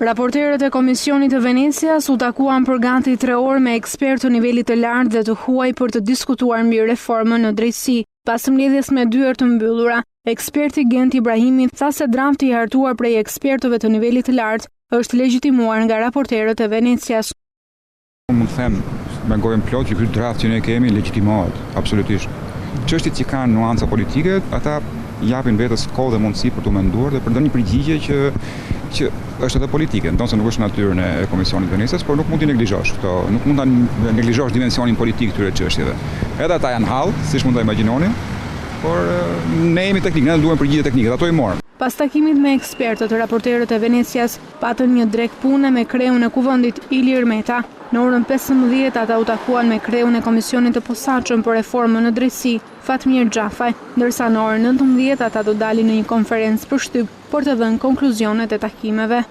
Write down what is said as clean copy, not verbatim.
Raporterët e Komisionit të Venecias u takuan për gati 3 orë me ekspertë të nivelit të lartë dhe të huaj për të diskutuar mbi reformën në drejtësi. Pas mbledhjes me dyert të mbyllura, eksperti Gent Ibrahimi tha se drafti i hartuar prej ekspertëve të nivelit të lartë është legjitimuar nga raporterët e Venecias. Mund të them me gojën plot që ky draft që ne kemi legjitimohet absolutisht. Çështjet që kanë nuanca politike, ata japin vetes kohë dhe mundësi për të menduar dhe për dhënë një përgjigje që është edhe politike, ndonse nuk është natyrën e Komisionit të Venecias, por nuk mund t'i neglizhosh këto, nuk mund ta neglizhosh dimensionin politik këtyre çështjeve. Edhe ata janë hall, siç mund ta imagjinoni, por ne jemi teknik, ne duam përgjigje teknike, ato i morëm. Pas takimit me ekspertët, raporterët e Venecias patën një drek pune me kreun e kuvendit Ilir Meta. Në orën 15 ata u takuan me kreun e Komisionit të Posaçëm për reformën në drejtësi, Fatmir Xhafaj, ndërsa në orën 19 ata do dalin në një konferencë për shtyp për të dhënë konkluzionet e takimeve.